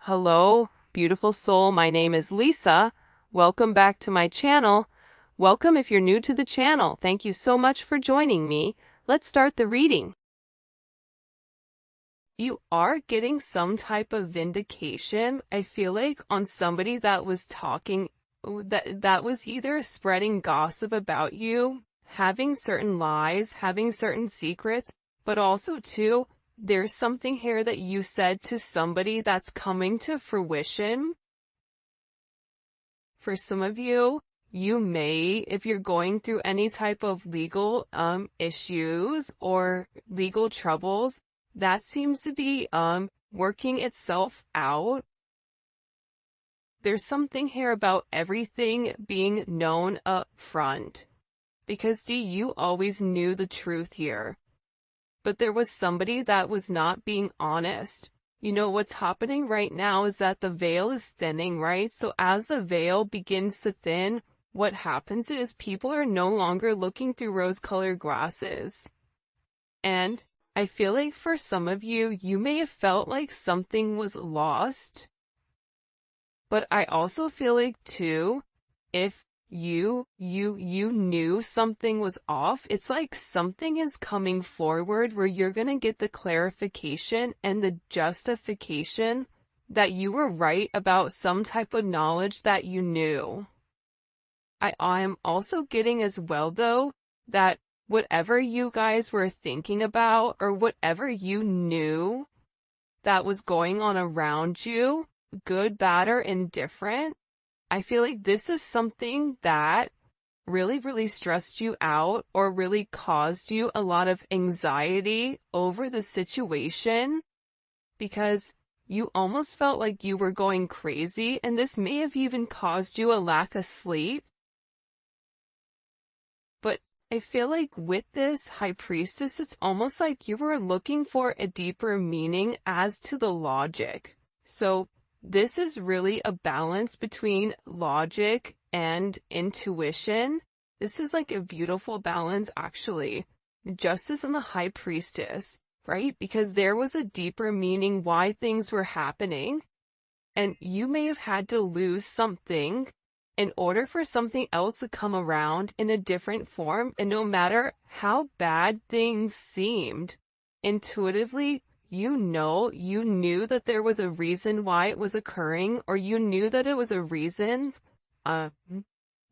Hello, beautiful soul. My name is Lisa. Welcome back to my channel. Welcome if you're new to the channel. Thank you so much for joining me. Let's start the reading. You are getting some type of vindication, I feel like, on somebody that was talking, that was either spreading gossip about you, having certain lies, having certain secrets, but also too, there's something here that you said to somebody that's coming to fruition. For some of you, you may, if you're going through any type of legal issues or legal troubles, that seems to be working itself out. There's something here about everything being known up front. Because you always knew the truth here. But there was somebody that was not being honest. You know what's happening right now is that the veil is thinning, right? So as the veil begins to thin, what happens is people are no longer looking through rose-colored glasses. And I feel like for some of you, you may have felt like something was lost. But I also feel like too, if you knew something was off, it's like something is coming forward where you're gonna get the clarification and the justification that you were right about some type of knowledge that you knew. I am also getting as well though, that whatever you guys were thinking about or whatever you knew that was going on around you, good, bad, or indifferent, I feel like this is something that really stressed you out or really caused you a lot of anxiety over the situation because you almost felt like you were going crazy, and this may have even caused you a lack of sleep. But I feel like with this High Priestess, it's almost like you were looking for a deeper meaning as to the logic. So this is really a balance between logic and intuition. This is like a beautiful balance, actually. Justice and the High Priestess, right? Because there was a deeper meaning why things were happening. And you may have had to lose something in order for something else to come around in a different form. And no matter how bad things seemed, intuitively, you knew that there was a reason why it was occurring, or you knew that it was a reason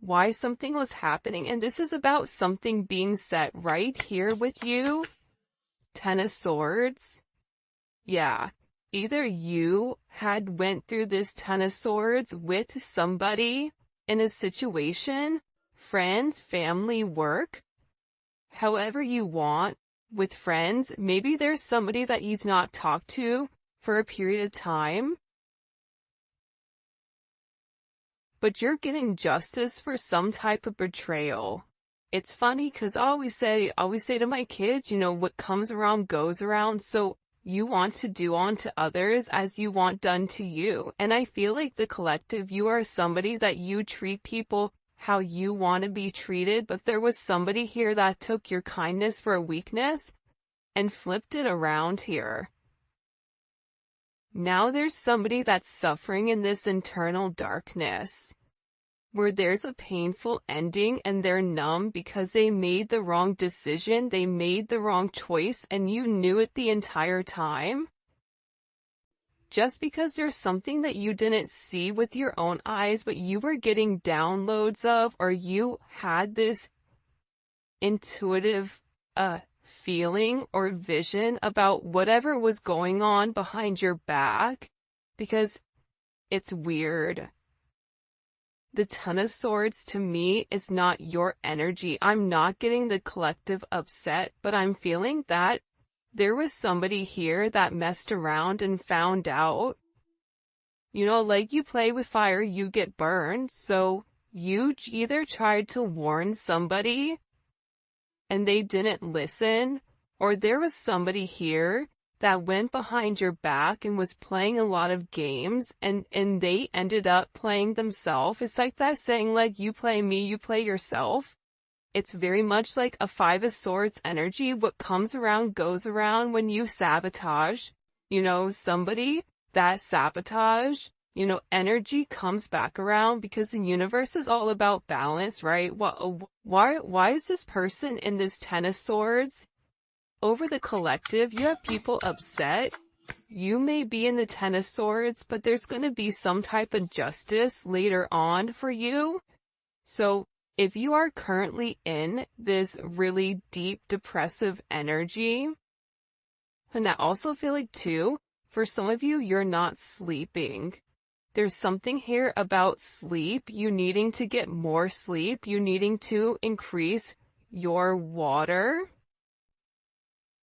why something was happening. And this is about something being set right here with you. Ten of Swords. Yeah. Either you had went through this Ten of Swords with somebody in a situation, friends, family, work, however you want. With friends, maybe there's somebody that you've not talked to for a period of time, but you're getting justice for some type of betrayal. It's funny because I always say to my kids, what comes around goes around. So you want to do unto others as you want done to you. And I feel like the collective, you are somebody that you treat people how you want to be treated, but there was somebody here that took your kindness for a weakness and flipped it around here. Now there's somebody that's suffering in this internal darkness, where there's a painful ending and they're numb because they made the wrong decision, they made the wrong choice, and you knew it the entire time. Just because there's something that you didn't see with your own eyes, but you were getting downloads of, or you had this intuitive feeling or vision about whatever was going on behind your back, because it's weird. The Ten of Swords to me is not your energy. I'm not getting the collective upset, but I'm feeling that there was somebody here that messed around and found out. Like you play with fire, you get burned. So you either tried to warn somebody and they didn't listen, or there was somebody here that went behind your back and was playing a lot of games and they ended up playing themselves. It's like that saying, like, you play me, you play yourself. It's very much like a Five of Swords energy. What comes around goes around when you sabotage, somebody. that sabotage, energy comes back around because the universe is all about balance, right? Why is this person in this Ten of Swords? Over the collective, you have people upset. You may be in the Ten of Swords, but there's going to be some type of justice later on for you. So if you are currently in this really deep depressive energy, and I also feel like too, for some of you, you're not sleeping. There's something here about sleep, you needing to get more sleep, you needing to increase your water.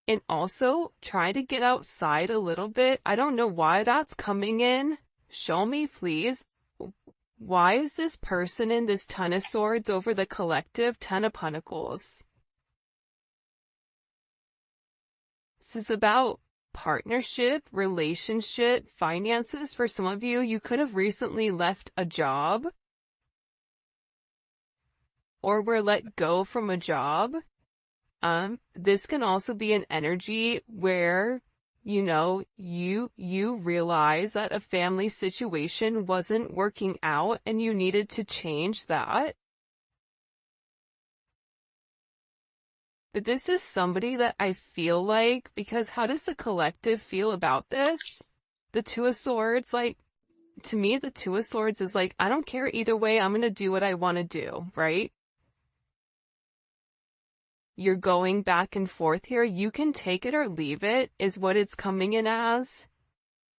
And also, try to get outside a little bit. I don't know why that's coming in. Show me, please. Why is this person in this Ten of Swords over the collective Ten of Pentacles? This is about partnership, relationship, finances. For some of you, you could have recently left a job or were let go from a job. This can also be an energy where, you realize that a family situation wasn't working out and you needed to change that. But this is somebody that I feel like, because how does the collective feel about this? The Two of Swords, to me, the Two of Swords is I don't care either way, I'm gonna do what I want to do, right? You're going back and forth here. You can take it or leave it, is what it's coming in as.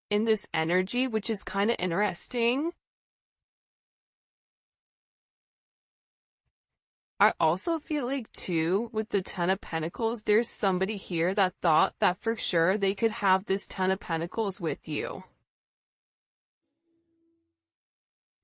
In this energy, which is kind of interesting. I also feel like too, with the Ten of Pentacles, there's somebody here that thought that for sure they could have this Ten of Pentacles with you.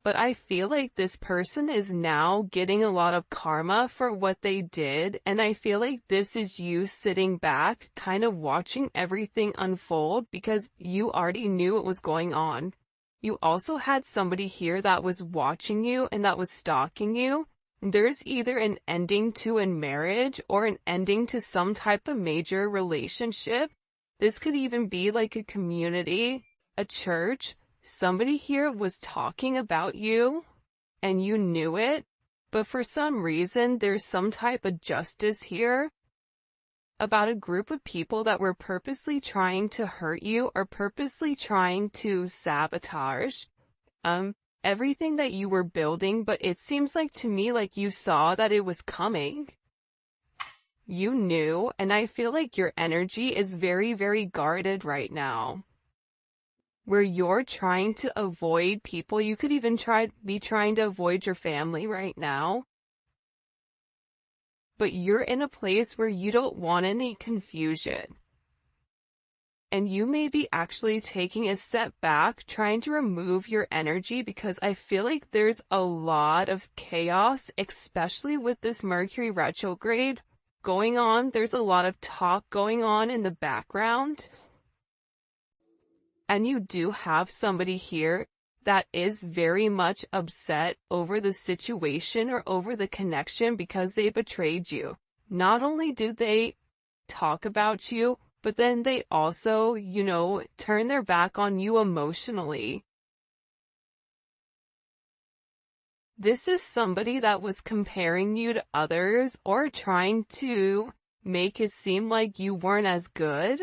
But I feel like this person is now getting a lot of karma for what they did, and I feel like this is you sitting back, kind of watching everything unfold because you already knew what was going on. You also had somebody here that was watching you and that was stalking you. There's either an ending to a marriage or an ending to some type of major relationship. This could even be like a community, a church. Somebody here was talking about you, and you knew it, but for some reason, there's some type of justice here about a group of people that were purposely trying to hurt you or purposely trying to sabotage everything that you were building, but it seems like to me like you saw that it was coming. You knew, and I feel like your energy is very, very guarded right now. Where you're trying to avoid people. You could even be trying to avoid your family right now. But you're in a place where you don't want any confusion. And you may be actually taking a step back, trying to remove your energy, because I feel like there's a lot of chaos, especially with this Mercury retrograde going on. There's a lot of talk going on in the background. And you do have somebody here that is very much upset over the situation or over the connection because they betrayed you. Not only do they talk about you, but then they also, turn their back on you emotionally. This is somebody that was comparing you to others or trying to make it seem like you weren't as good.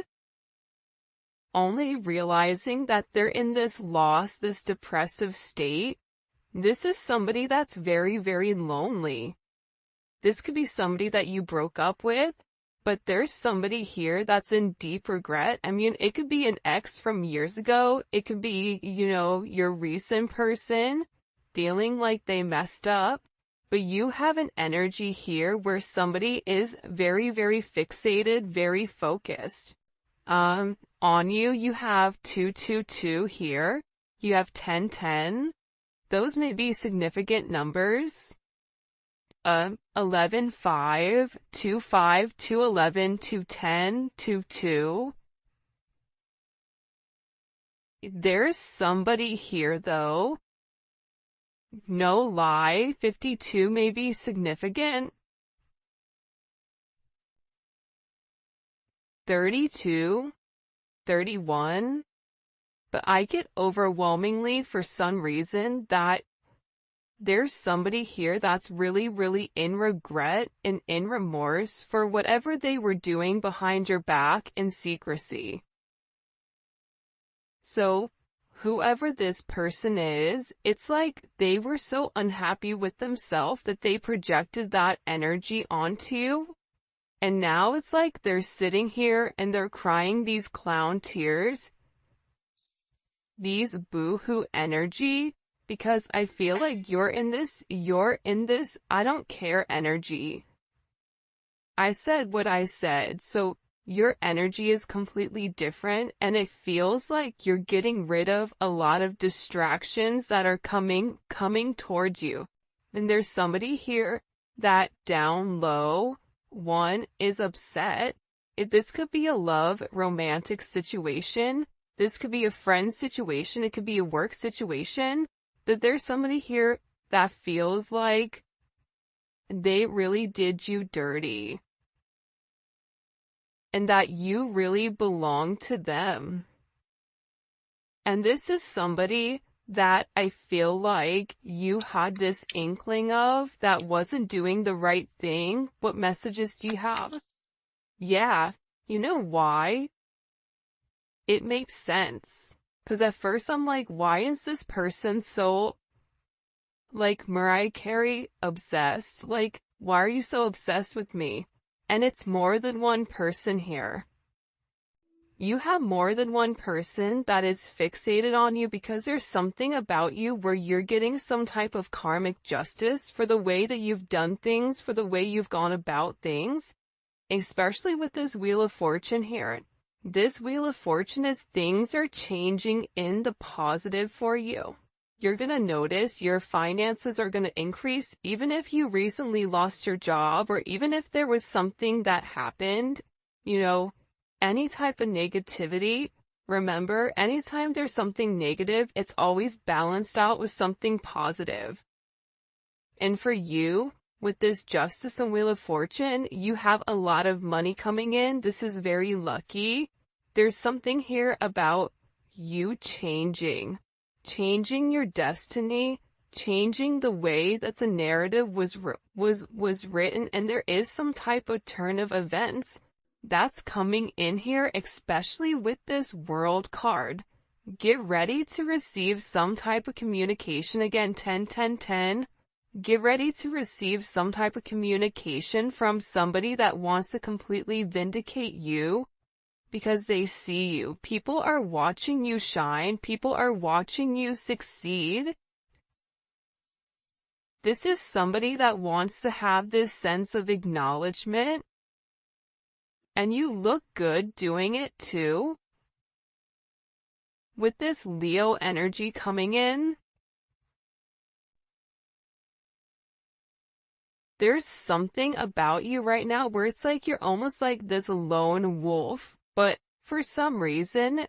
Only realizing that they're in this loss, this depressive state. This is somebody that's very, very lonely. This could be somebody that you broke up with, but there's somebody here that's in deep regret. I mean, it could be an ex from years ago. It could be, your recent person feeling like they messed up. But you have an energy here where somebody is very, very fixated, very focused. On you, you have 222 here. You have 1010. Those may be significant numbers. 11, 5, 2, 5, 2, 11, 2, 10, 2, 2. There's somebody here though. No lie, 52 may be significant. 32, 31. But I get overwhelmingly for some reason that there's somebody here that's really, really in regret and in remorse for whatever they were doing behind your back in secrecy. So, whoever this person is, it's like they were so unhappy with themselves that they projected that energy onto you. And now it's like they're sitting here and they're crying these clown tears, these boo-hoo energy, because I feel like you're in this, I don't care energy. I said what I said, so your energy is completely different, and it feels like you're getting rid of a lot of distractions that are coming towards you. And there's somebody here that down low, one, is upset. This could be a love, romantic situation. This could be a friend situation. It could be a work situation. That there's somebody here that feels like they really did you dirty. And that you really belong to them. And this is somebody that I feel like you had this inkling of that wasn't doing the right thing. What messages do you have? Yeah, you know why? It makes sense. Because at first I'm like, why is this person so, like, Mariah Carey obsessed? Like, why are you so obsessed with me? And it's more than one person here. You have more than one person that is fixated on you because there's something about you where you're getting some type of karmic justice for the way that you've done things, for the way you've gone about things, especially with this Wheel of Fortune here. This Wheel of Fortune is things are changing in the positive for you. You're going to notice your finances are going to increase even if you recently lost your job or even if there was something that happened, any type of negativity. Remember, anytime there's something negative, it's always balanced out with something positive. And for you, with this Justice and Wheel of Fortune, you have a lot of money coming in. This is very lucky. There's something here about you changing your destiny, changing the way that the narrative was written, and there is some type of turn of events that's coming in here, especially with this World card. Get ready to receive some type of communication. Again, 10, 10, 10. Get ready to receive some type of communication from somebody that wants to completely vindicate you because they see you. People are watching you shine. People are watching you succeed. This is somebody that wants to have this sense of acknowledgement. And you look good doing it too. With this Leo energy coming in, there's something about you right now where it's like you're almost like this lone wolf, but for some reason,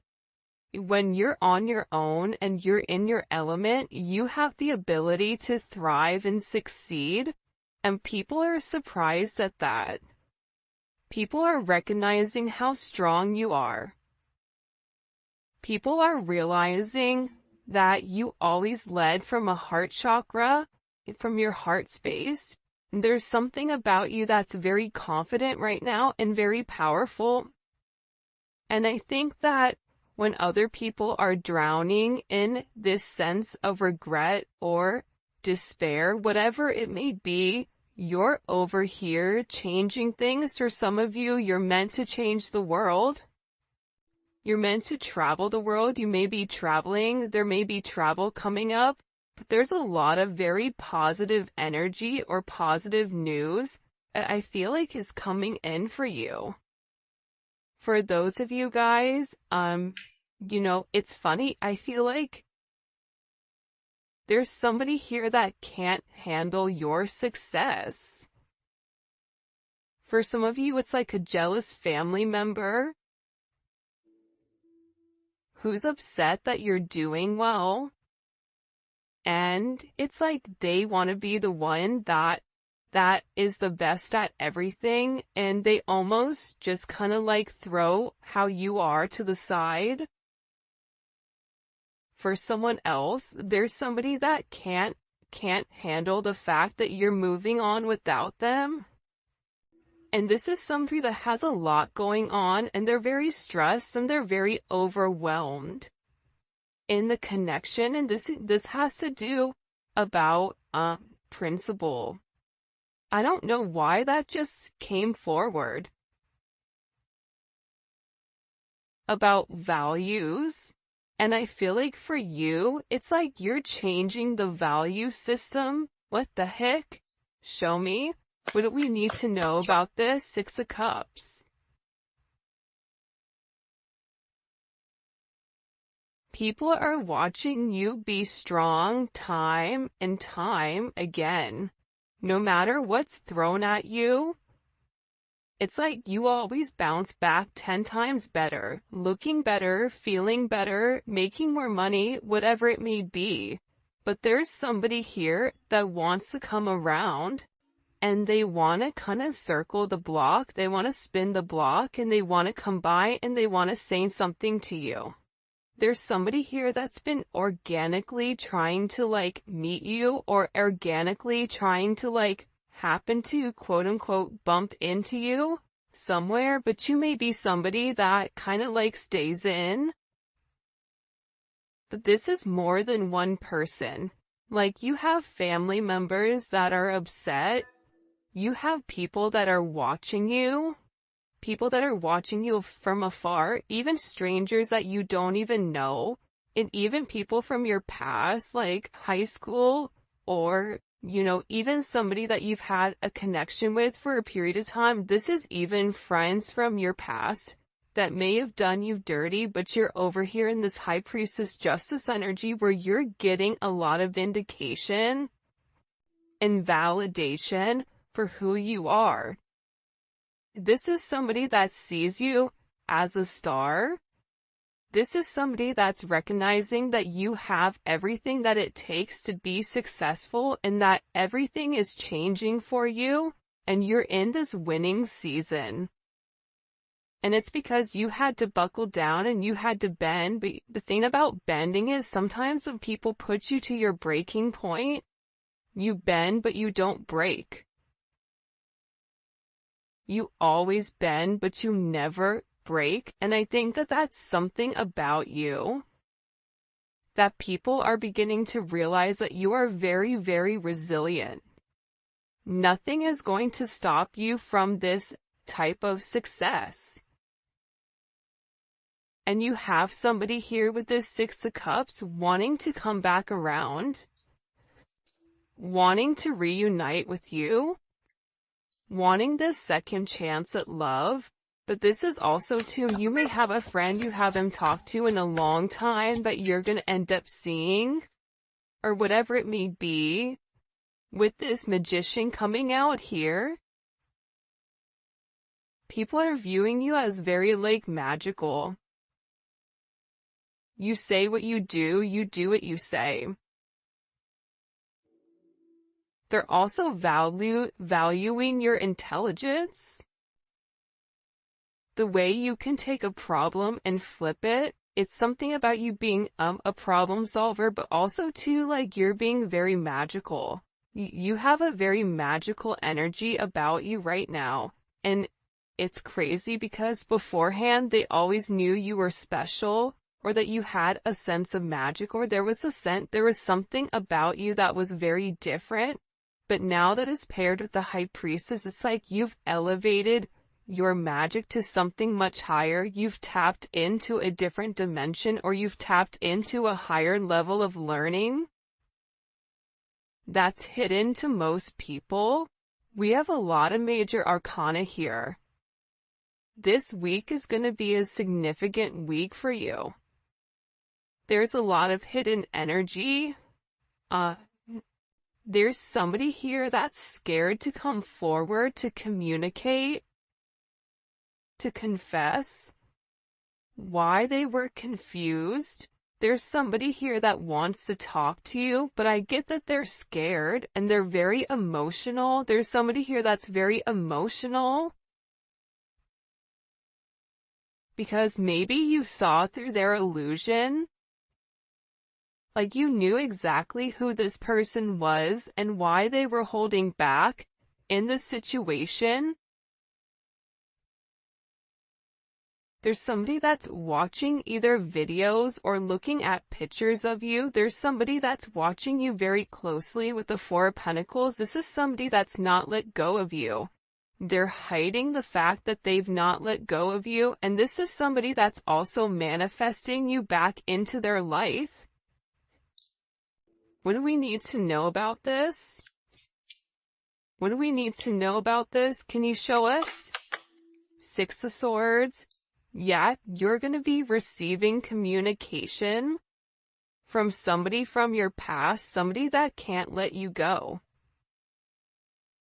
when you're on your own and you're in your element, you have the ability to thrive and succeed, and people are surprised at that. People are recognizing how strong you are. People are realizing that you always led from a heart chakra, from your heart space. There's something about you that's very confident right now and very powerful. And I think that when other people are drowning in this sense of regret or despair, whatever it may be, you're over here changing things. For some of you, you're meant to change the world. You're meant to travel the world. You may be traveling. There may be travel coming up. But there's a lot of very positive energy or positive news that I feel like is coming in for you. For those of you guys, it's funny. I feel like there's somebody here that can't handle your success. For some of you, it's like a jealous family member who's upset that you're doing well. And it's like they want to be the one that is the best at everything, and they almost just kind of like throw how you are to the side. for someone else. There's somebody that can't handle the fact that you're moving on without them. And this is somebody that has a lot going on, and they're very stressed and they're very overwhelmed in the connection. And this has to do about principle. I don't know why that just came forward. About values. And I feel like for you, it's like you're changing the value system. What the heck? Show me. What do we need to know about this? Six of Cups. People are watching you be strong time and time again. No matter what's thrown at you, it's like you always bounce back 10 times better, looking better, feeling better, making more money, whatever it may be. But there's somebody here that wants to come around, and they want to kind of circle the block, they want to spin the block, and they want to come by and they want to say something to you. There's somebody here that's been organically trying to like meet you, or organically trying to like happen to quote unquote bump into you somewhere, but you may be somebody that kind of like stays in. But this is more than one person. Like you have family members that are upset. You have people that are watching you. People that are watching you from afar, even strangers that you don't even know, and even people from your past, like high school, or, you know, even somebody that you've had a connection with for a period of time. This is even friends from your past that may have done you dirty, but you're over here in this High Priestess Justice energy where you're getting a lot of vindication and validation for who you are. This is somebody that sees you as a star. This is somebody that's recognizing that you have everything that it takes to be successful, and that everything is changing for you, and you're in this winning season. And it's because you had to buckle down and you had to bend. But the thing about bending is sometimes when people put you to your breaking point, you bend but you don't break. You always bend, but you never break. And I think that that's something about you that people are beginning to realize, that you are very, very resilient. Nothing is going to stop you from this type of success. And you have somebody here with this Six of Cups wanting to come back around, wanting to reunite with you, wanting this second chance at love. But this is also too, you may have a friend you haven't talked to in a long time that you're going to end up seeing, or whatever it may be, with this Magician coming out here. People are viewing you as very like magical. You say what you do what you say. They're also valuing your intelligence. The way you can take a problem and flip it. It's something about you being a problem solver, but also too, like, you're being very magical. You have a very magical energy about you right now. And it's crazy because beforehand they always knew you were special, or that you had a sense of magic, or there was something about you that was very different. But now that is paired with the High Priestess, it's like you've elevated your magic to something much higher. You've tapped into a different dimension, or you've tapped into a higher level of learning that's hidden to most people. We have a lot of major arcana here. This week is going to be a significant week for you. There's a lot of hidden energy. There's somebody here that's scared to come forward, to communicate, to confess why they were confused. There's somebody here that wants to talk to you, but I get that they're scared and they're very emotional. There's somebody here that's very emotional because maybe you saw through their illusion. Like you knew exactly who this person was and why they were holding back in the situation. There's somebody that's watching either videos or looking at pictures of you. There's somebody that's watching you very closely with the Four of Pentacles. This is somebody that's not let go of you. They're hiding the fact that they've not let go of you. And this is somebody that's also manifesting you back into their life. What do we need to know about this? What do we need to know about this? Can you show us? Six of Swords. Yeah, you're going to be receiving communication from somebody from your past, somebody that can't let you go.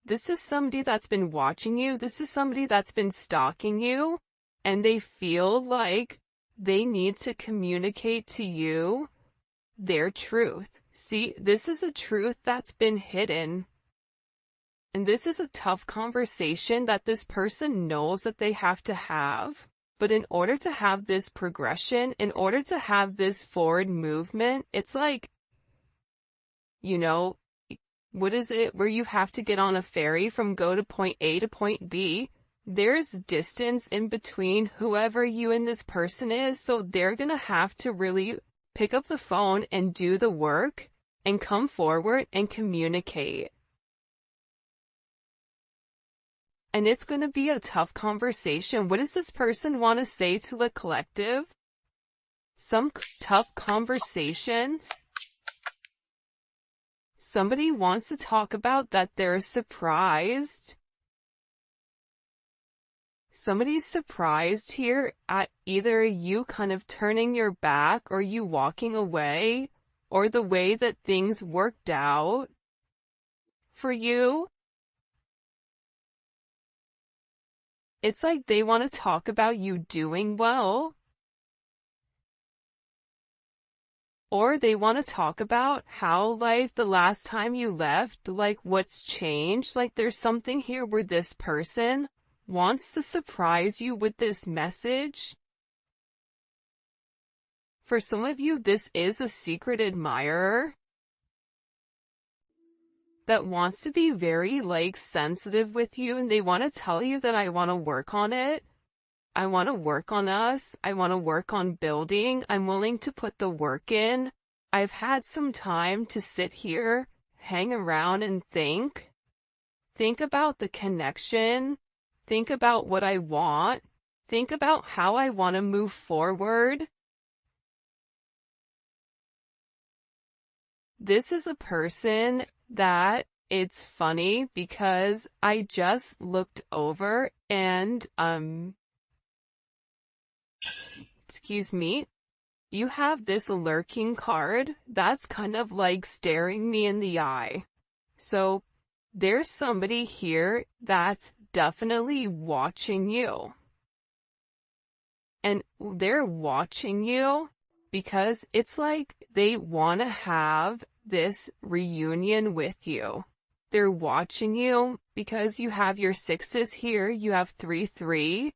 This is somebody that's been watching you. This is somebody that's been stalking you, and they feel like they need to communicate to you their truth. See, this is a truth that's been hidden. And this is a tough conversation that this person knows that they have to have. But in order to have this progression, in order to have this forward movement, it's like, you know, what is it where you have to get on a ferry from go to point A to point B? There's distance in between whoever you and this person is, so they're gonna have to really pick up the phone and do the work and come forward and communicate. And it's going to be a tough conversation. What does this person want to say to the collective? Some tough conversation. Somebody wants to talk about that they're surprised. Somebody's surprised here at either you kind of turning your back or you walking away or the way that things worked out for you. It's like they want to talk about you doing well. Or they want to talk about how, like, the last time you left, like, what's changed. Like, there's something here where this person wants to surprise you with this message. For some of you, this is a secret admirer that wants to be very, like, sensitive with you, and they want to tell you that I want to work on it. I want to work on us. I want to work on building. I'm willing to put the work in. I've had some time to sit here, hang around and think. Think about the connection. Think about what I want. Think about how I want to move forward. This is a person that it's funny because I just looked over and, excuse me, you have this lurking card that's kind of like staring me in the eye. So there's somebody here that's definitely watching you. And they're watching you because it's like they want to have this reunion with you. They're watching you because you have your sixes here, you have 3-3.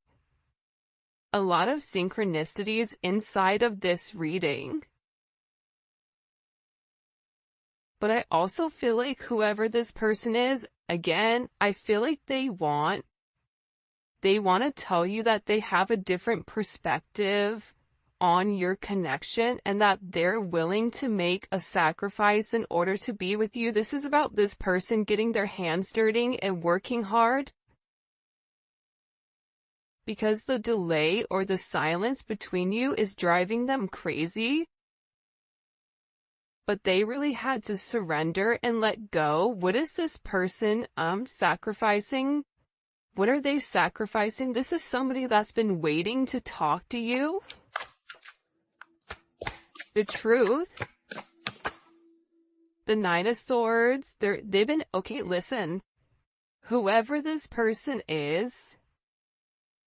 A lot of synchronicities inside of this reading. But I also feel like whoever this person is, again, I feel like they want to tell you that they have a different perspective on your connection and that they're willing to make a sacrifice in order to be with you. This is about this person getting their hands dirty and working hard. Because the delay or the silence between you is driving them crazy. But they really had to surrender and let go. What is this person sacrificing? What are they sacrificing? This is somebody that's been waiting to talk to you. The truth. The Nine of Swords. They've been, okay, listen. Whoever this person is,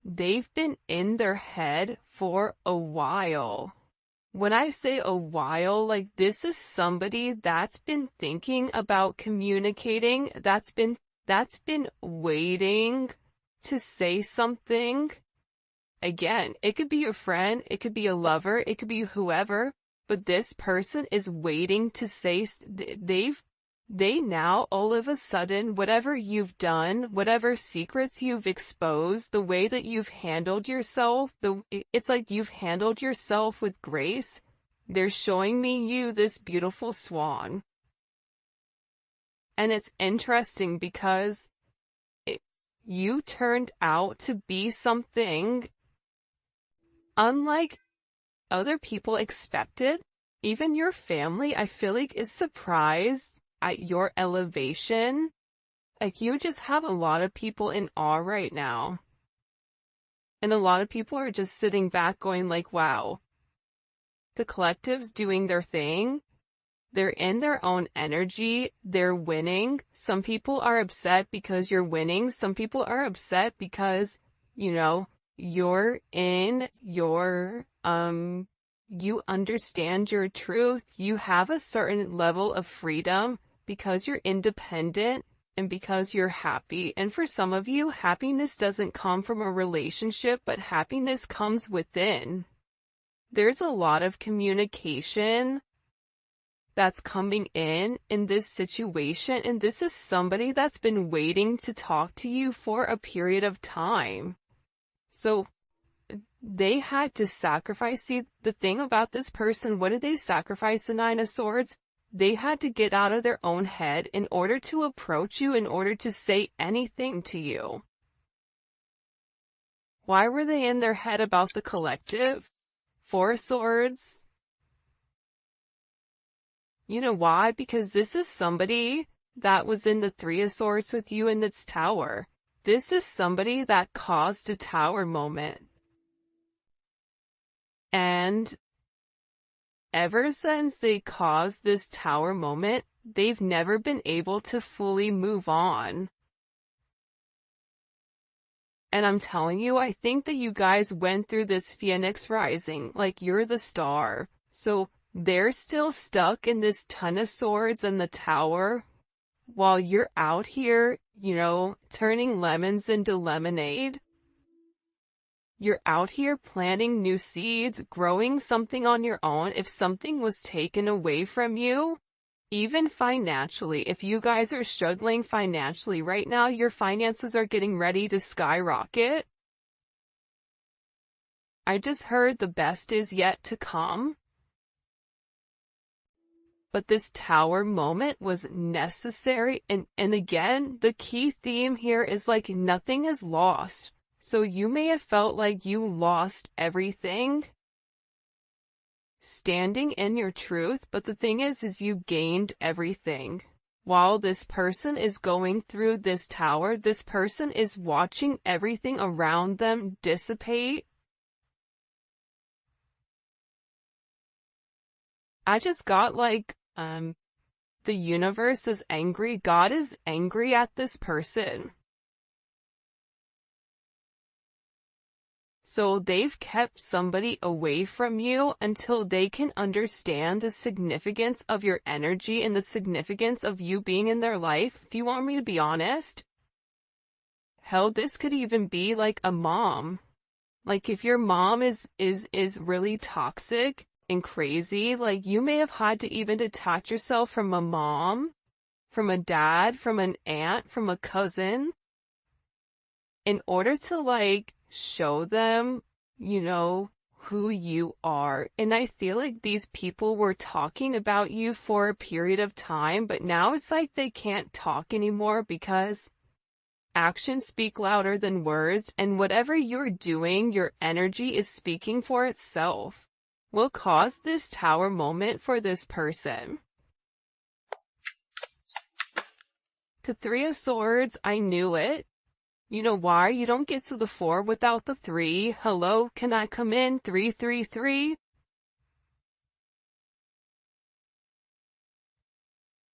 they've been in their head for a while. When I say a while, like this is somebody that's been thinking about communicating, that's been waiting to say something. Again, it could be your friend, it could be a lover, it could be whoever, but this person is waiting to say, they now, all of a sudden, whatever you've done, whatever secrets you've exposed, the way that you've handled yourself, it's like you've handled yourself with grace. They're showing me you this beautiful swan. And it's interesting because you turned out to be something unlike other people expected. Even your family, I feel like, is surprised at your elevation. Like, you just have a lot of people in awe right now. And a lot of people are just sitting back going like, wow. The collective's doing their thing. They're in their own energy. They're winning. Some people are upset because you're winning. Some people are upset because, you're in your, you understand your truth. You have a certain level of freedom because you're independent and because you're happy. And for some of you, happiness doesn't come from a relationship, but happiness comes within. There's a lot of communication that's coming in this situation, and this is somebody that's been waiting to talk to you for a period of time. So they had to sacrifice. See, the thing about this person, what did they sacrifice? The Nine of Swords? They had to get out of their own head in order to approach you, in order to say anything to you. Why were they in their head about the collective? Four of Swords. You know why? Because this is somebody that was in the Three of Swords with you in this tower. This is somebody that caused a tower moment. And ever since they caused this tower moment, they've never been able to fully move on. And I'm telling you, I think that you guys went through this Phoenix rising, like you're the star. So they're still stuck in this Ton of Swords and the tower, while you're out here, turning lemons into lemonade. You're out here planting new seeds, growing something on your own. If something was taken away from you, even financially, if you guys are struggling financially right now, your finances are getting ready to skyrocket. I just heard the best is yet to come. But this tower moment was necessary. And again, the key theme here is like nothing is lost. So you may have felt like you lost everything standing in your truth, but the thing is you gained everything. While this person is going through this tower, this person is watching everything around them dissipate. I just got like, the universe is angry. God is angry at this person. So they've kept somebody away from you until they can understand the significance of your energy and the significance of you being in their life. If you want me to be honest, hell, this could even be like a mom. Like if your mom is really toxic and crazy, like you may have had to even detach yourself from a mom, from a dad, from an aunt, from a cousin, in order to like show them, who you are. And I feel like these people were talking about you for a period of time, but now it's like they can't talk anymore because actions speak louder than words, and whatever you're doing, your energy is speaking for itself. Will cause this tower moment for this person. The Three of Swords, I knew it. You know why? You don't get to the 4 without the 3. Hello, can I come in? 333.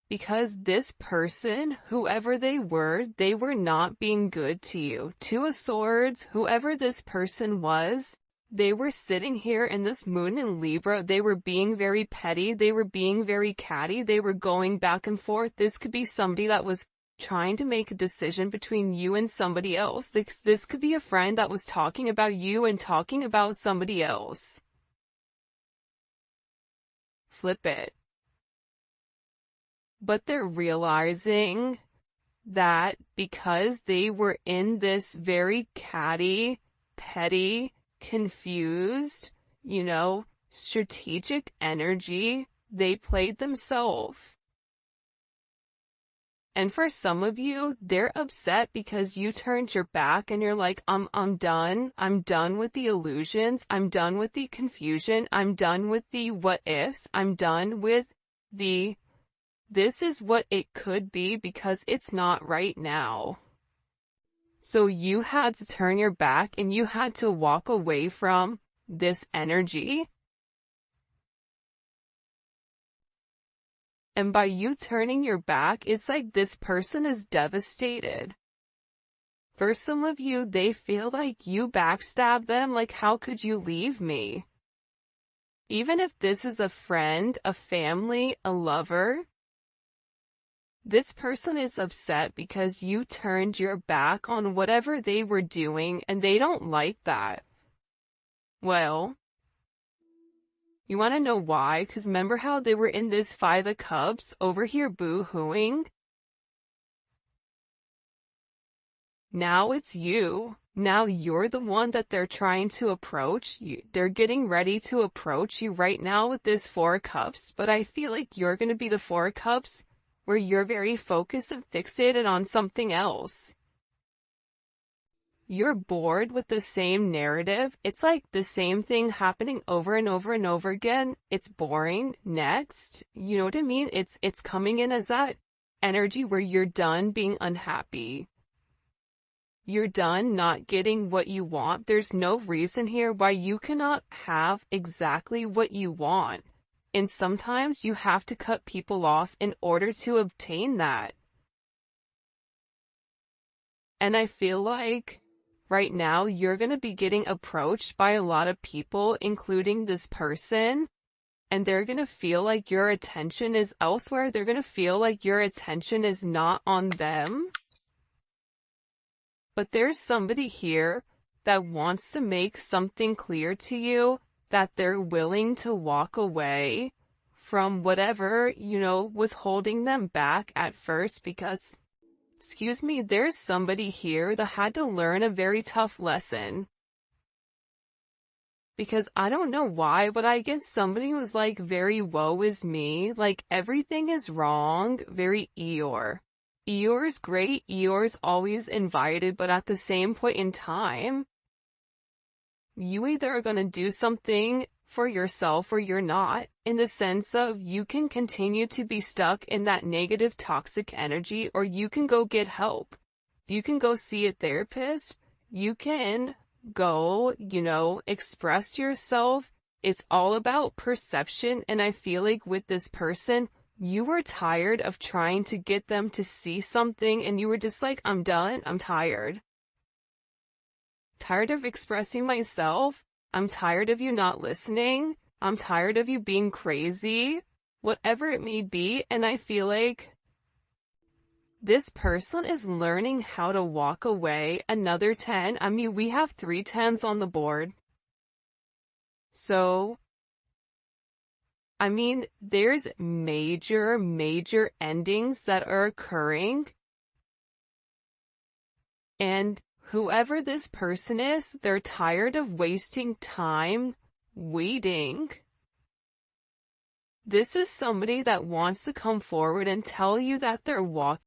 Because this person, whoever they were not being good to you. 2 of Swords, whoever this person was, they were sitting here in this moon in Libra. They were being very petty. They were being very catty. They were going back and forth. This could be somebody that was trying to make a decision between you and somebody else. This could be a friend that was talking about you and talking about somebody else. flip it. But they're realizing that because they were in this very catty, petty, confused, strategic energy, they played themselves. And for some of you, they're upset because you turned your back and you're like, I'm done. I'm done with the illusions. I'm done with the confusion. I'm done with the what ifs. I'm done with this is what it could be because it's not right now. So you had to turn your back and you had to walk away from this energy. And by you turning your back, it's like this person is devastated. For some of you, they feel like you backstabbed them, like how could you leave me? Even if this is a friend, a family, a lover, this person is upset because you turned your back on whatever they were doing and they don't like that. Well, you want to know why? Because remember how they were in this Five of Cups over here boo-hooing? Now it's you. Now you're the one that they're trying to approach. They're getting ready to approach you right now with this Four of Cups, but I feel like you're going to be the Four of Cups where you're very focused and fixated on something else. You're bored with the same narrative. It's like the same thing happening over and over and over again. It's boring. Next. You know what I mean? It's coming in as that energy where you're done being unhappy. You're done not getting what you want. There's no reason here why you cannot have exactly what you want. And sometimes you have to cut people off in order to obtain that. And I feel like right now, you're going to be getting approached by a lot of people, including this person, and they're going to feel like your attention is elsewhere. They're going to feel like your attention is not on them. But there's somebody here that wants to make something clear to you, that they're willing to walk away from whatever, was holding them back at first because excuse me, there's somebody here that had to learn a very tough lesson. Because I don't know why, but I get somebody who's like very woe is me, like everything is wrong, very Eeyore. Eeyore's great, Eeyore's always invited, but at the same point in time, you either are going to do something for yourself or you're not, in the sense of you can continue to be stuck in that negative toxic energy, or you can go get help. You can go see a therapist. You can go, express yourself. It's all about perception. And I feel like with this person, you were tired of trying to get them to see something and you were just like, I'm done. I'm tired. Tired of expressing myself. I'm tired of you not listening. I'm tired of you being crazy. Whatever it may be. And I feel like this person is learning how to walk away. Another 10. I mean, we have 3 10s on the board. So, I mean, there's major endings that are occurring. And whoever this person is, they're tired of wasting time waiting. This is somebody that wants to come forward and tell you that they're walking